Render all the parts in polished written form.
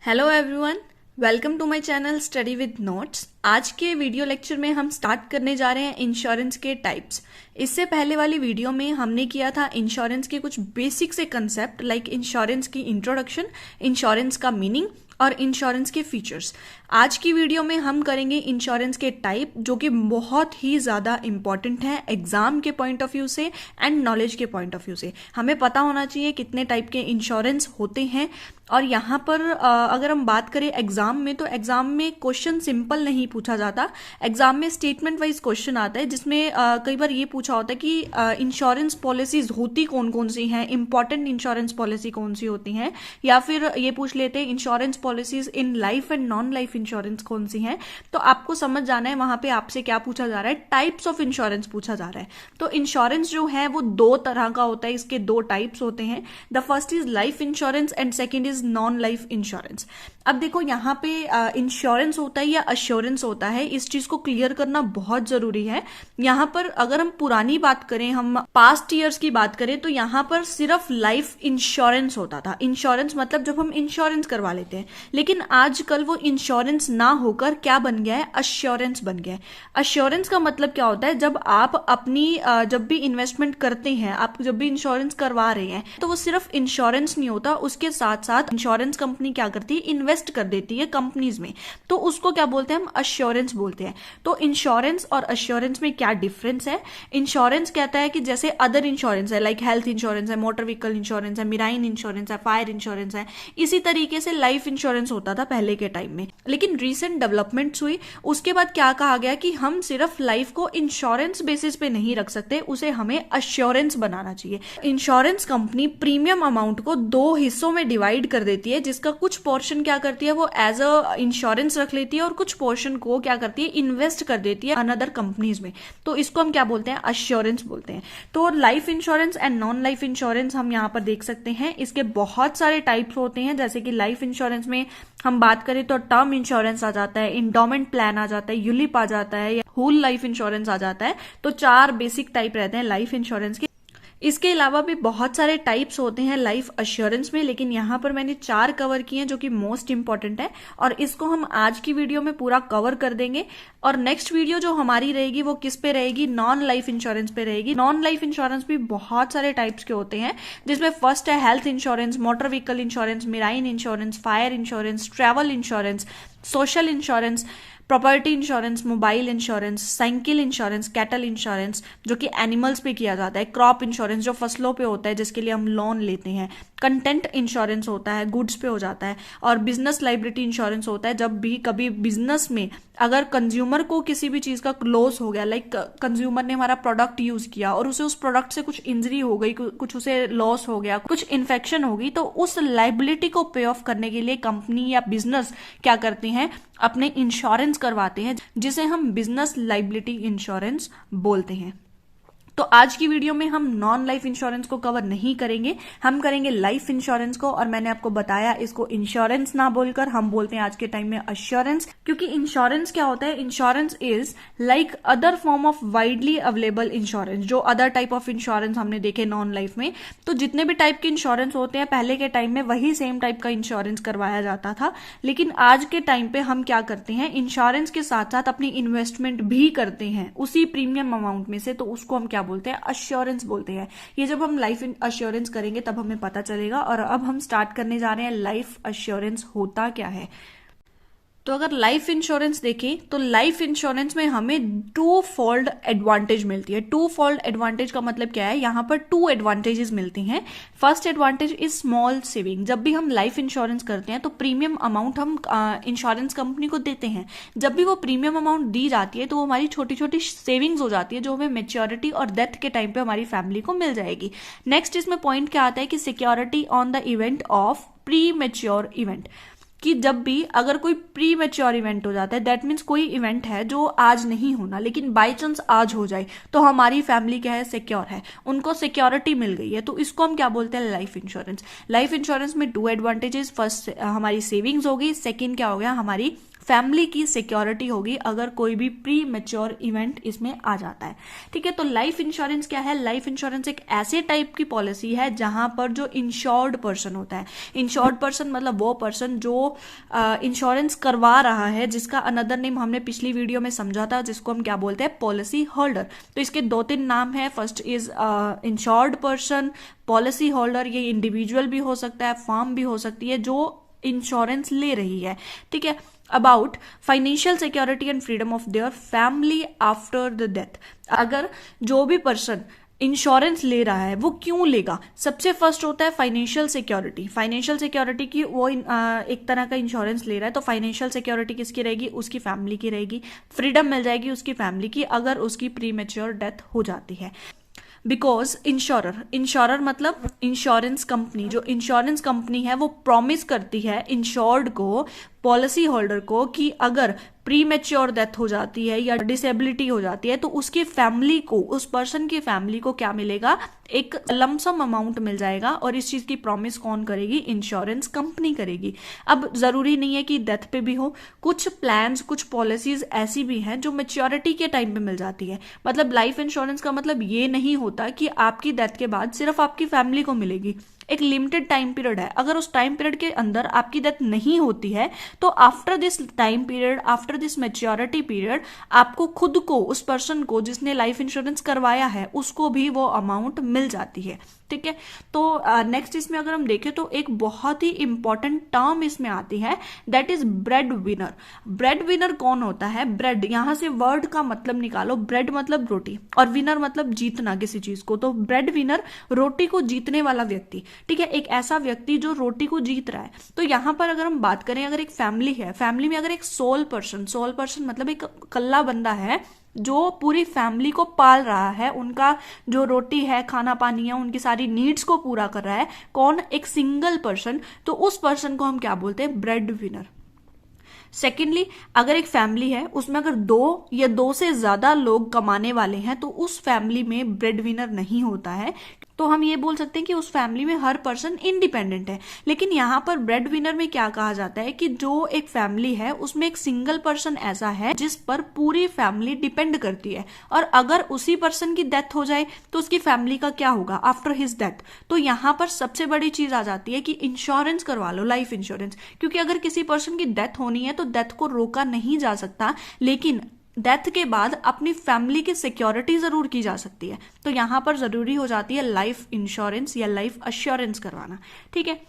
Hello everyone, welcome to my channel study with notes. आज के video lecture में हम स्टार्ट करने जा रहे हैं इंश्योरेंस के टाइप्स। इससे पहले वाली वीडियो में हमने किया था इंश्योरेंस के कुछ बेसिक से कंसेप्ट लाइक इंश्योरेंस की इंट्रोडक्शन, इंश्योरेंस का मीनिंग और इंश्योरेंस के फीचर्स। आज की वीडियो में हम करेंगे इंश्योरेंस के टाइप, जो कि बहुत ही ज़्यादा इंपॉर्टेंट है एग्जाम के पॉइंट ऑफ व्यू से एंड नॉलेज के पॉइंट ऑफ व्यू से। हमें पता होना चाहिए कितने टाइप के इंश्योरेंस होते हैं। और यहाँ पर अगर हम बात करें एग्जाम में, तो एग्जाम में क्वेश्चन सिंपल नहीं पूछा जाता। एग्जाम में स्टेटमेंट वाइज क्वेश्चन आता है, जिसमें कई बार ये पूछा होता है कि इंश्योरेंस पॉलिसीज होती कौन कौन सी हैं, इंपॉर्टेंट इंश्योरेंस पॉलिसी कौन सी होती हैं, या फिर ये पूछ लेते हैं insurance policies in life and non life insurance कौन सी हैं। तो आपको समझ जाना है वहां पे आपसे क्या पूछा जा रहा है, टाइप्स ऑफ इंश्योरेंस पूछा जा रहा है। तो इंश्योरेंस जो है वो दो तरह का होता है, इसके दो टाइप्स होते हैं। The first is life insurance and second is non life insurance. अब देखो यहाँ पे इंश्योरेंस होता है या अश्योरेंस होता है, इस चीज को क्लियर करना बहुत जरूरी है। यहाँ पर अगर हम पुरानी बात करें, हम पास्ट ईयर्स की बात करें, तो यहाँ पर सिर्फ लाइफ इंश्योरेंस होता था। इंश्योरेंस मतलब जब हम इंश्योरेंस करवा लेते हैं, लेकिन आजकल वो इंश्योरेंस ना होकर क्या बन गया है, अश्योरेंस बन गया है। अश्योरेंस का मतलब क्या होता है, जब आप अपनी जब भी इन्वेस्टमेंट करते हैं, आप जब भी इंश्योरेंस करवा रहे हैं, तो वो सिर्फ इंश्योरेंस नहीं होता, उसके साथ साथ इंश्योरेंस कंपनी क्या करती है, इन्वेस्ट कर देती है कंपनीज में, तो उसको क्या बोलते हैं, हम अश्योरेंस बोलते हैं। तो इंश्योरेंस और अश्योरेंस में क्या डिफरेंस है? इंश्योरेंस कहता है कि जैसे अदर इंश्योरेंस है, लाइक हेल्थ इंश्योरेंस है, मोटर व्हीकल इंश्योरेंस है, मेराइन इंश्योरेंस है, फायर इंश्योरेंस है, इसी तरीके से लाइफ इंश्योरेंस होता था पहले के टाइम में। लेकिन रिसेंट डेवलपमेंट्स हुई, उसके बाद क्या कहा गया कि हम सिर्फ लाइफ को इंश्योरेंस बेसिस पे नहीं रख सकते, उसे हमें अश्योरेंस बनाना चाहिए। इंश्योरेंस कंपनी प्रीमियम अमाउंट को दो हिस्सों में डिवाइड कर देती है, जिसका कुछ पोर्शन क्या करती है, वो एज अ इंश्योरेंस रख लेती है और कुछ पोर्शन को क्या करती है, इन्वेस्ट कर देती है अनदर कंपनीज में। तो इसको हम क्या बोलते हैं, अश्योरेंस बोलते हैं। तो life insurance and non life insurance हम यहाँ पर देख सकते हैं। इसके बहुत सारे टाइप्स होते हैं, जैसे कि लाइफ इंश्योरेंस में हम बात करें तो टर्म इंश्योरेंस आ जाता है, इंडोमेंट प्लान आ जाता है, यूलिप आ जाता है, या होल लाइफ इंश्योरेंस आ जाता है। तो चार बेसिक टाइप रहते हैं लाइफ इंश्योरेंस के। इसके अलावा भी बहुत सारे टाइप्स होते हैं लाइफ अश्योरेंस में, लेकिन यहाँ पर मैंने चार कवर किए हैं जो कि मोस्ट इंपॉर्टेंट है, और इसको हम आज की वीडियो में पूरा कवर कर देंगे। और नेक्स्ट वीडियो जो हमारी रहेगी वो किस पे रहेगी, नॉन लाइफ इंश्योरेंस पे रहेगी। नॉन लाइफ इंश्योरेंस भी बहुत सारे टाइप्स के होते हैं, जिसमें फर्स्ट है health insurance, motor vehicle insurance, marine insurance, fire insurance, travel insurance, social insurance, property insurance, mobile insurance, cycle insurance, cattle insurance जो कि एनिमल्स पे किया जाता है, क्रॉप इंश्योरेंस जो फसलों पे होता है जिसके लिए हम लोन लेते हैं, कंटेंट इंश्योरेंस होता है, गुड्स पे हो जाता है, और बिजनेस लाइबिलिटी इंश्योरेंस होता है जब भी कभी बिजनेस में अगर कंज्यूमर को किसी भी चीज का लॉस हो गया, लाइक कंज्यूमर ने हमारा प्रोडक्ट यूज किया और उसे उस प्रोडक्ट से कुछ इंजरी हो गई, कुछ उसे लॉस हो गया, कुछ इन्फेक्शन हो गई, तो उस लाइबिलिटी को पे ऑफ करने के लिए कंपनी या बिजनेस क्या करती हैं, अपने इंश्योरेंस करवाते हैं, जिसे हम बिजनेस लाइबिलिटी इंश्योरेंस बोलते हैं। तो आज की वीडियो में हम नॉन लाइफ इंश्योरेंस को कवर नहीं करेंगे, हम करेंगे लाइफ इंश्योरेंस को। और मैंने आपको बताया, इसको इंश्योरेंस ना बोलकर हम बोलते हैं आज के टाइम में अश्योरेंस, क्योंकि इंश्योरेंस क्या होता है, insurance is like other form of widely available insurance. जो अदर टाइप ऑफ इंश्योरेंस हमने देखे नॉन लाइफ में, तो जितने भी टाइप के इंश्योरेंस होते हैं पहले के टाइम में वही सेम टाइप का इंश्योरेंस करवाया जाता था। लेकिन आज के टाइम पे हम क्या करते हैं, इंश्योरेंस के साथ साथ अपनी इन्वेस्टमेंट भी करते हैं उसी प्रीमियम अमाउंट में से, तो उसको हम क्या बोलते हैं, अश्योरेंस बोलते हैं। ये जब हम लाइफ अश्योरेंस करेंगे तब हमें पता चलेगा। और अब हम स्टार्ट करने जा रहे हैं लाइफ अश्योरेंस होता क्या है। तो अगर लाइफ इंश्योरेंस देखें तो लाइफ इंश्योरेंस में हमें टू फोल्ड एडवांटेज मिलती है। टू फोल्ड एडवांटेज का मतलब क्या है, यहाँ पर टू एडवांटेजेस मिलती हैं। First advantage is small saving. जब भी हम लाइफ इंश्योरेंस करते हैं तो प्रीमियम अमाउंट हम इंश्योरेंस कंपनी को देते हैं। जब भी वो प्रीमियम अमाउंट दी जाती है तो वो हमारी छोटी छोटी सेविंग्स हो जाती है, जो हमें मेच्योरिटी और डेथ के टाइम पे हमारी फैमिली को मिल जाएगी। नेक्स्ट इसमें पॉइंट क्या आता है कि security on the event of pre mature event, कि जब भी अगर कोई प्री मेच्योर इवेंट हो जाता है, दैट मीन्स कोई इवेंट है जो आज नहीं होना लेकिन बाय चांस आज हो जाए, तो हमारी फैमिली क्या है, सिक्योर है, उनको सिक्योरिटी मिल गई है। तो इसको हम क्या बोलते हैं, लाइफ इंश्योरेंस। लाइफ इंश्योरेंस में टू एडवांटेजेस, फर्स्ट हमारी सेविंग्स हो गई, सेकेंड क्या हो गया, हमारी फैमिली की सिक्योरिटी होगी अगर कोई भी प्री मैच्योर इवेंट इसमें आ जाता है। ठीक है, तो लाइफ इंश्योरेंस क्या है? लाइफ इंश्योरेंस एक ऐसे टाइप की पॉलिसी है जहां पर जो इंश्योर्ड पर्सन होता है, इंश्योर्ड पर्सन मतलब वो पर्सन जो इंश्योरेंस करवा रहा है, जिसका अनदर नेम हमने पिछली वीडियो में समझा था, जिसको हम क्या बोलते हैं? Policy holder. तो इसके 2-3 नाम है। First is insured person, policy holder. ये इंडिविजुअल भी हो सकता है, फर्म भी हो सकती है जो इंश्योरेंस ले रही है। ठीक है, about financial security and freedom of their family after the death. अगर जो भी पर्सन इंश्योरेंस ले रहा है वो क्यों लेगा? सबसे फर्स्ट होता है फाइनेंशियल सिक्योरिटी। फाइनेंशियल सिक्योरिटी की वो एक तरह का इंश्योरेंस ले रहा है, तो फाइनेंशियल सिक्योरिटी किसकी रहेगी? उसकी फैमिली की रहेगी। फ्रीडम मिल जाएगी उसकी फैमिली की अगर उसकी प्री मैच्योर डेथ हो जाती है। बिकॉज इंश्योरर मतलब इंश्योरेंस कंपनी, जो इंश्योरेंस कंपनी है वो प्रॉमिस करती है इंश्योर्ड को, पॉलिसी होल्डर को, कि अगर प्री मैच्योर डेथ हो जाती है या डिसेबिलिटी हो जाती है तो उसकी फैमिली को, उस पर्सन की फैमिली को क्या मिलेगा? एक लमसम अमाउंट मिल जाएगा। और इस चीज की प्रॉमिस कौन करेगी? इंश्योरेंस कंपनी करेगी। अब जरूरी नहीं है कि डेथ पे भी हो, कुछ प्लान्स, कुछ पॉलिसीज ऐसी भी हैं जो मैच्योरिटी के टाइम पे मिल जाती है। मतलब लाइफ इंश्योरेंस का मतलब ये नहीं होता कि आपकी डेथ के बाद सिर्फ आपकी फैमिली को मिलेगी। एक लिमिटेड टाइम पीरियड है, अगर उस टाइम पीरियड के अंदर आपकी डेथ नहीं होती है तो after this time period, after this maturity period, आपको खुद को, उस पर्सन को जिसने लाइफ इंश्योरेंस करवाया है, उसको भी वो अमाउंट मिल जाती है। ठीक है, तो नेक्स्ट इसमें अगर हम देखें तो एक बहुत ही इंपॉर्टेंट टर्म इसमें आती है, that is bread winner. Bread winner कौन होता है? ब्रेड, यहां से वर्ड का मतलब निकालो। ब्रेड मतलब रोटी और विनर मतलब जीतना किसी चीज को। तो ब्रेड विनर, रोटी को जीतने वाला व्यक्ति। ठीक है, एक ऐसा व्यक्ति जो रोटी को जीत रहा है। तो यहां पर अगर हम बात करें, अगर एक फैमिली है, फैमिली में अगर एक सोल पर्सन मतलब एक कल्ला बंदा है जो पूरी फैमिली को पाल रहा है, उनका जो रोटी है, खाना पानी है, उनकी सारी नीड्स को पूरा कर रहा है, कौन? एक सिंगल पर्सन। तो उस पर्सन को हम क्या बोलते हैं? Bread winner. सेकेंडली, अगर एक फैमिली है उसमें अगर 2 या 2 से ज्यादा लोग कमाने वाले हैं तो उस फैमिली में ब्रेड विनर नहीं होता है। तो हम ये बोल सकते हैं कि उस फैमिली में हर पर्सन इंडिपेंडेंट है। लेकिन यहाँ पर ब्रेड विनर में क्या कहा जाता है कि जो एक फैमिली है उसमें एक सिंगल पर्सन ऐसा है जिस पर पूरी फैमिली डिपेंड करती है, और अगर उसी पर्सन की डेथ हो जाए तो उसकी फैमिली का क्या होगा आफ्टर हिज डेथ? तो यहाँ पर सबसे बड़ी चीज आ जाती है कि इंश्योरेंस करवा लो, लाइफ इंश्योरेंस। क्योंकि अगर किसी पर्सन की डेथ होनी है तो डेथ को रोका नहीं जा सकता, लेकिन डेथ के बाद अपनी फैमिली की सिक्योरिटी जरूर की जा सकती है। तो यहां पर जरूरी हो जाती है लाइफ इंश्योरेंस या लाइफ अश्योरेंस करवाना। ठीक है,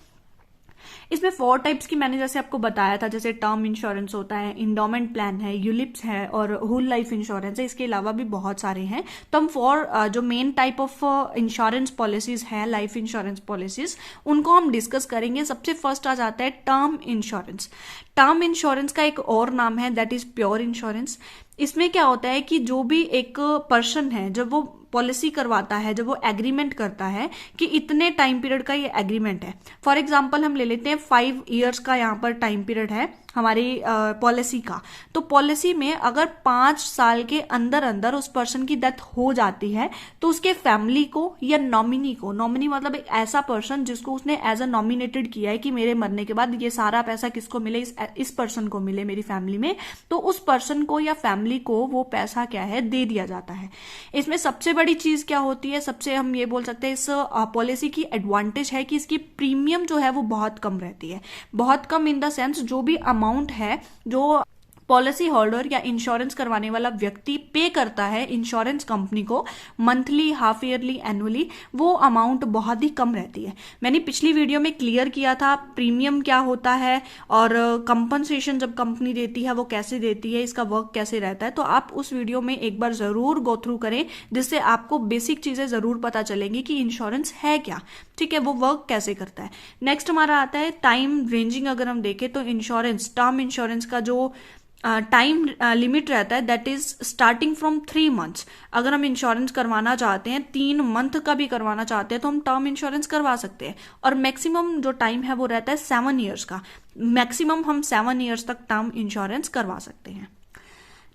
इसमें 4 टाइप्स की मैंने जैसे आपको बताया था, जैसे टर्म इंश्योरेंस होता है, इंडोमेंट प्लान है, यूलिप्स है और होल लाइफ इंश्योरेंस है। इसके अलावा भी बहुत सारे हैं। तो हम 4 जो main type of insurance policies है, लाइफ इंश्योरेंस पॉलिसीज, उनको हम डिस्कस करेंगे। सबसे फर्स्ट आ जाता है टर्म इंश्योरेंस। टर्म इंश्योरेंस का एक और नाम है, दैट इज प्योर इंश्योरेंस। इसमें क्या होता है कि जो भी एक पर्सन है, जब वो पॉलिसी करवाता है, जब वो एग्रीमेंट करता है कि इतने टाइम पीरियड का ये एग्रीमेंट है। फॉर एग्जांपल हम ले लेते हैं 5 इयर्स का यहाँ पर टाइम पीरियड है हमारी पॉलिसी का। तो पॉलिसी में अगर 5 साल के अंदर अंदर उस पर्सन की डेथ हो जाती है तो उसके फैमिली को या नॉमिनी को, नॉमिनी मतलब एक ऐसा पर्सन जिसको उसने एज अ नॉमिनेटेड किया है कि मेरे मरने के बाद ये सारा पैसा किसको मिले? इस पर्सन को मिले, मेरी फैमिली में। तो उस पर्सन को या फैमिली को वो पैसा क्या है? दे दिया जाता है। इसमें सबसे बड़ी चीज क्या होती है? सबसे हम ये बोल सकते हैं इस पॉलिसी की एडवांटेज है कि इसकी प्रीमियम जो है वो बहुत कम रहती है। बहुत कम इन द सेंस जो भी अमाउंट है जो पॉलिसी होल्डर या इंश्योरेंस करवाने वाला व्यक्ति पे करता है इंश्योरेंस कंपनी को मंथली, हाफ ईयरली, एनुअली, वो अमाउंट बहुत ही कम रहती है। मैंने पिछली वीडियो में क्लियर किया था प्रीमियम क्या होता है और कंपनसेशन जब कंपनी देती है वो कैसे देती है, इसका वर्क कैसे रहता है। तो आप उस वीडियो में एक बार जरूर गो थ्रू करें, जिससे आपको बेसिक चीजें जरूर पता चलेंगी कि इंश्योरेंस है क्या, ठीक है, वो वर्क कैसे करता है। नेक्स्ट हमारा आता है टाइम रेंजिंग। अगर हम देखें तो इंश्योरेंस, टर्म इंश्योरेंस का जो टाइम लिमिट रहता है that is starting from 3 months. अगर हम इंश्योरेंस करवाना चाहते हैं, 3 मंथ का भी करवाना चाहते हैं तो हम टर्म इंश्योरेंस करवा सकते हैं। और मैक्सिमम जो टाइम है वो रहता है 7 ईयर्स का। मैक्सिमम हम 7 ईयर्स तक टर्म इंश्योरेंस करवा सकते हैं।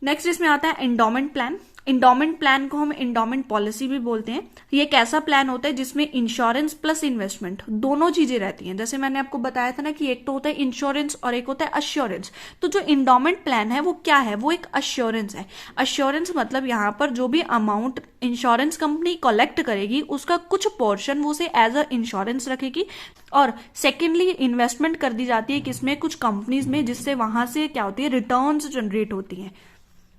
नेक्स्ट इसमें आता है एंडोमेंट प्लान। इंडोमेंट प्लान को हम इंडोमेंट पॉलिसी भी बोलते हैं। ये एक ऐसा प्लान होता है जिसमें इंश्योरेंस प्लस इन्वेस्टमेंट दोनों चीजें रहती हैं। जैसे मैंने आपको बताया था ना कि एक तो होता है इंश्योरेंस और एक होता है अश्योरेंस। तो जो इंडोमेंट प्लान है वो क्या है, वो एक अश्योरेंस है। अश्योरेंस मतलब यहाँ पर जो भी अमाउंट इंश्योरेंस कंपनी कलेक्ट करेगी उसका कुछ पोर्शन वो उसे एज अ इंश्योरेंस रखेगी, और सेकेंडली इन्वेस्टमेंट कर दी जाती है किसमें, कुछ कंपनीज में, जिससे वहां से क्या होती है, रिटर्न्स जनरेट होती हैं।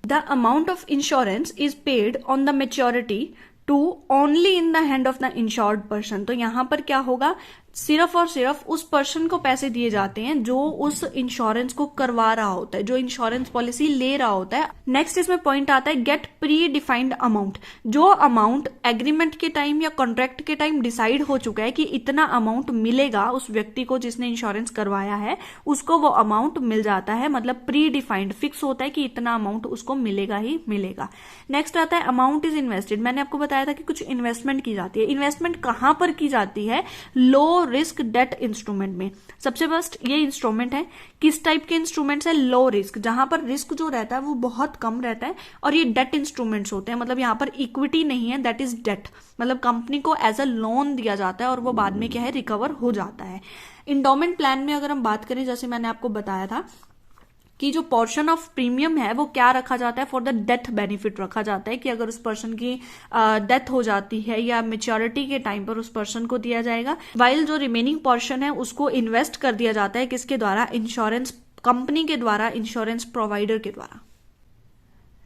The amount of insurance is paid on the maturity to only in the hand of the insured person। तो यहां पर क्या होगा, सिर्फ और सिर्फ उस पर्सन को पैसे दिए जाते हैं जो उस इंश्योरेंस को करवा रहा होता है, जो इंश्योरेंस पॉलिसी ले रहा होता है। नेक्स्ट इसमें पॉइंट आता है गेट प्री डिफाइंड अमाउंट। जो अमाउंट एग्रीमेंट के टाइम या कॉन्ट्रैक्ट के टाइम डिसाइड हो चुका है कि इतना अमाउंट मिलेगा उस व्यक्ति को जिसने इंश्योरेंस करवाया है, उसको वो अमाउंट मिल जाता है। मतलब प्री डिफाइंड फिक्स होता है कि इतना अमाउंट उसको मिलेगा ही मिलेगा। नेक्स्ट आता है अमाउंट इज इन्वेस्टेड। मैंने आपको बताया था कि कुछ इन्वेस्टमेंट की जाती है। इन्वेस्टमेंट कहां पर की जाती है, लो रिस्क डेट इंस्ट्रूमेंट में। सबसे फर्स्ट ये इंस्ट्रूमेंट है, किस टाइप के इंस्ट्रूमेंट्स है, लो रिस्क, जहां पर रिस्क जो रहता है वो बहुत कम रहता है, और ये डेट इंस्ट्रूमेंट्स होते हैं। मतलब यहां पर इक्विटी नहीं है, दैट इज डेट। मतलब कंपनी को एज अ लोन दिया जाता है और वो बाद में क्या है, रिकवर हो जाता है। इंडोमेंट प्लान में अगर हम बात करें, जैसे मैंने आपको बताया था कि जो पोर्शन ऑफ प्रीमियम है वो क्या रखा जाता है, फॉर द डेथ बेनिफिट रखा जाता है, कि अगर उस पर्सन की डेथ हो जाती है या मेच्योरिटी के टाइम पर उस पर्सन को दिया जाएगा। वाइल जो रिमेनिंग पोर्शन है उसको इन्वेस्ट कर दिया जाता है, किसके द्वारा, इंश्योरेंस कंपनी के द्वारा, इंश्योरेंस प्रोवाइडर के द्वारा।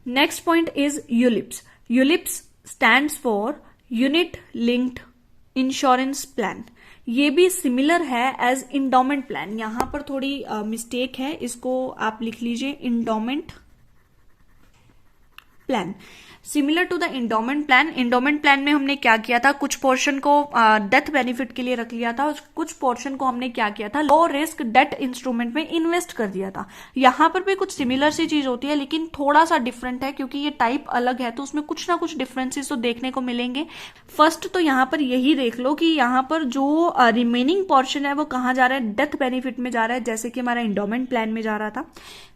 Next point is ULIPs. ULIPs stands for unit linked insurance plan. ये भी सिमिलर है एज इंडोमेंट प्लान। यहां पर थोड़ी मिस्टेक है, इसको आप लिख लीजिए endowment plan. Similar to the endowment plan. Endowment plan में हमने क्या किया था, कुछ पोर्शन को डेथ बेनिफिट के लिए रख लिया था, कुछ पोर्शन को हमने क्या किया था, लो रिस्क डेट इंस्ट्रूमेंट में इन्वेस्ट कर दिया था। यहां पर भी कुछ सिमिलर सी चीज होती है, लेकिन थोड़ा सा डिफरेंट है, क्योंकि ये टाइप अलग है तो उसमें कुछ ना कुछ डिफरेंसेस तो देखने को मिलेंगे। फर्स्ट तो यहां पर यही देख लो कि यहां पर जो रिमेनिंग पोर्शन है वो कहां जा रहा है, डेथ बेनिफिट में जा रहा है, जैसे कि हमारा इंडोमेंट प्लान में जा रहा था।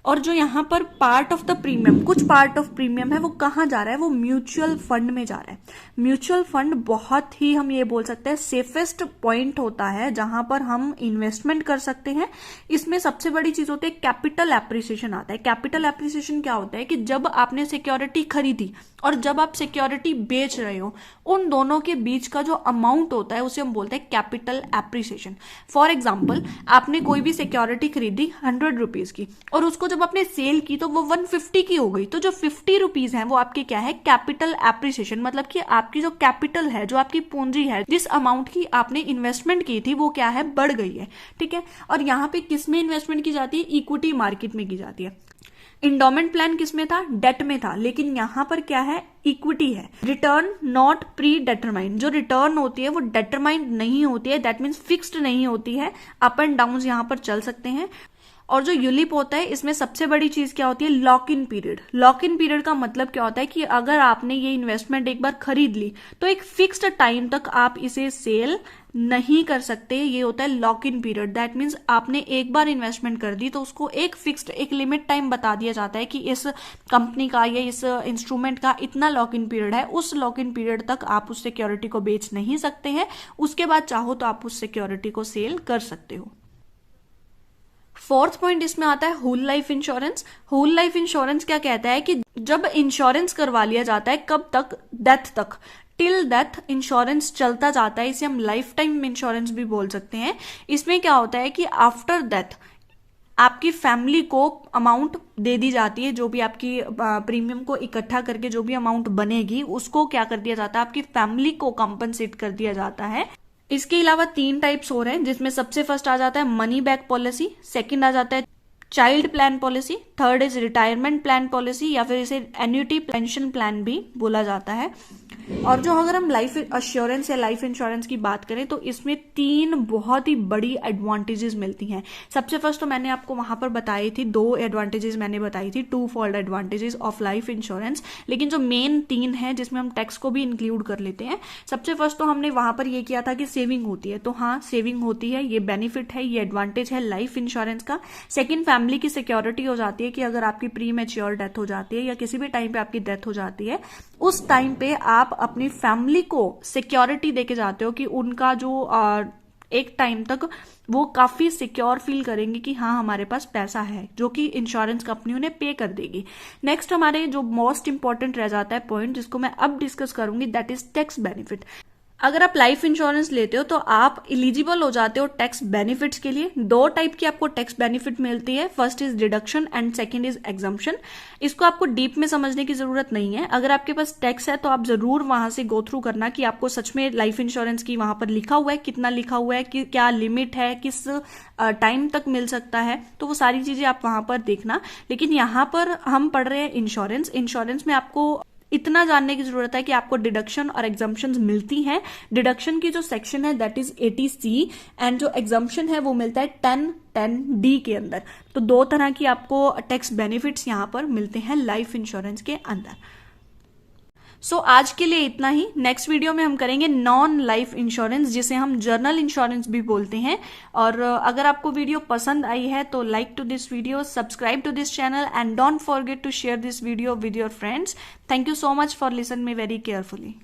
और जो यहाँ पर पार्ट ऑफ द प्रीमियम, कुछ पार्ट ऑफ प्रीमियम है, वो कहाँ जा रहा है, वो म्यूचुअल फंड में जा रहा है। म्यूचुअल फंड बहुत ही, हम ये बोल सकते हैं, सेफेस्ट पॉइंट होता है जहां पर हम इन्वेस्टमेंट कर सकते हैं। इसमें सबसे बड़ी चीज होती है कैपिटल एप्रिसिएशन आता है। कैपिटल एप्रिसिएशन क्या होता है कि जब आपने सिक्योरिटी खरीदी और जब आप सिक्योरिटी बेच रहे हो, उन दोनों के बीच का जो अमाउंट होता है उसे हम बोलते हैं कैपिटल एप्रिसिएशन। फॉर एग्जाम्पल, आपने कोई भी सिक्योरिटी खरीदी 100 रुपीज की, और उसको जब आपने सेल की तो वो 150 की हो गई, तो जो 50 रुपीज है वो आपके क्या है, कैपिटल एप्रिसिएशन। मतलब कि आपकी जो कैपिटल है, जो आपकी पूंजी है, जिस अमाउंट की आपने इन्वेस्टमेंट की थी वो क्या है, बढ़ गई है। ठीक है, और यहाँ पे किस में इन्वेस्टमेंट की जाती है, इक्विटी मार्केट में की जाती है। इंडोमेंट प्लान किस में था, डेट में था, लेकिन यहां पर क्या है, इक्विटी है। Return not pre determined. जो रिटर्न होती है वो डिटरमाइंड नहीं होती है, दैट मीन्स फिक्स्ड नहीं होती है, अप एंड डाउन यहां पर चल सकते हैं। और जो यूलिप होता है, इसमें सबसे बड़ी चीज क्या होती है, lock in period. Lock in period का मतलब क्या होता है कि अगर आपने ये इन्वेस्टमेंट एक बार खरीद ली तो एक फिक्स्ड टाइम तक आप इसे सेल नहीं कर सकते। ये होता है lock in period. That means आपने एक बार इन्वेस्टमेंट कर दी तो उसको एक फिक्स्ड, एक लिमिट टाइम बता दिया जाता है कि इस कंपनी का या इस इंस्ट्रूमेंट का इतना लॉक इन पीरियड है, उस लॉक इन पीरियड तक आप उस सिक्योरिटी को बेच नहीं सकते हैं। उसके बाद चाहो तो आप उस सिक्योरिटी को सेल कर सकते हो। फोर्थ पॉइंट इसमें आता है whole life insurance. Whole life insurance क्या कहता है कि जब इंश्योरेंस करवा लिया जाता है, कब तक, डेथ तक, टिल डेथ इंश्योरेंस चलता जाता है। इसे हम लाइफ टाइम इंश्योरेंस भी बोल सकते हैं। इसमें क्या होता है कि आफ्टर डेथ आपकी फैमिली को अमाउंट दे दी जाती है, जो भी आपकी प्रीमियम को इकट्ठा करके जो भी अमाउंट बनेगी उसको क्या कर दिया जाता है, आपकी फैमिली को कंपनसेट कर दिया जाता है। इसके अलावा 3 टाइप्स और हैं, जिसमें सबसे फर्स्ट आ जाता है मनी बैक पॉलिसी, सेकंड आ जाता है child plan policy, third is retirement plan policy, या फिर इसे एन्युटी पेंशन प्लान भी बोला जाता है। और जो अगर हम लाइफ अश्योरेंस या लाइफ इंश्योरेंस की बात करें तो इसमें 3 बहुत ही बड़ी एडवांटेजेस मिलती हैं। सबसे फर्स्ट तो मैंने आपको वहां पर बताई थी, 2 एडवांटेजेस मैंने बताई थी, 2-fold advantages of life insurance. लेकिन जो मेन 3 है, जिसमें हम टैक्स को भी इंक्लूड कर लेते हैं। सबसे फर्स्ट तो हमने वहां पर ये किया था कि सेविंग होती है, तो हाँ सेविंग होती है, ये बेनिफिट है, ये एडवांटेज है लाइफ इंश्योरेंस का। सेकेंड, फैमिली की सिक्योरिटी हो जाती है कि अगर आपकी प्री मैच्योर डेथ हो जाती है या किसी भी टाइम पे आपकी डेथ हो जाती है, उस टाइम पे आप अपनी फैमिली को सिक्योरिटी देके जाते हो कि उनका जो एक टाइम तक वो काफी सिक्योर फील करेंगे कि हाँ हमारे पास पैसा है, जो कि इंश्योरेंस कंपनी उन्हें पे कर देगी। नेक्स्ट हमारे जो मोस्ट इंपॉर्टेंट रह जाता है पॉइंट, जिसको मैं अब डिस्कस करूंगी, दैट इज टैक्स बेनिफिट। अगर आप लाइफ इंश्योरेंस लेते हो तो आप इलिजिबल हो जाते हो टैक्स बेनिफिट्स के लिए। दो टाइप की आपको टैक्स बेनिफिट मिलती है, first is deduction and second is exemption. इसको आपको डीप में समझने की जरूरत नहीं है। अगर आपके पास टैक्स है तो आप जरूर वहां से गो थ्रू करना कि आपको सच में लाइफ इंश्योरेंस की वहां पर लिखा हुआ है, कितना लिखा हुआ है, कि क्या लिमिट है, किस टाइम तक मिल सकता है, तो वो सारी चीजें आप वहां पर देखना। लेकिन यहाँ पर हम पढ़ रहे हैं इंश्योरेंस में आपको इतना जानने की जरूरत है कि आपको डिडक्शन और एग्जम्पशन मिलती हैं। डिडक्शन की जो सेक्शन है दैट इज 80C एंड जो एग्जम्पशन है वो मिलता है 10D के अंदर। तो दो तरह की आपको टैक्स बेनिफिट्स यहां पर मिलते हैं लाइफ इंश्योरेंस के अंदर। सो आज के लिए इतना ही। नेक्स्ट वीडियो में हम करेंगे नॉन लाइफ इंश्योरेंस, जिसे हम जर्नल इंश्योरेंस भी बोलते हैं। और अगर आपको वीडियो पसंद आई है तो like to this video, subscribe to this channel and don't forget to share this video with your friends. Thank you so much for listen me very carefully.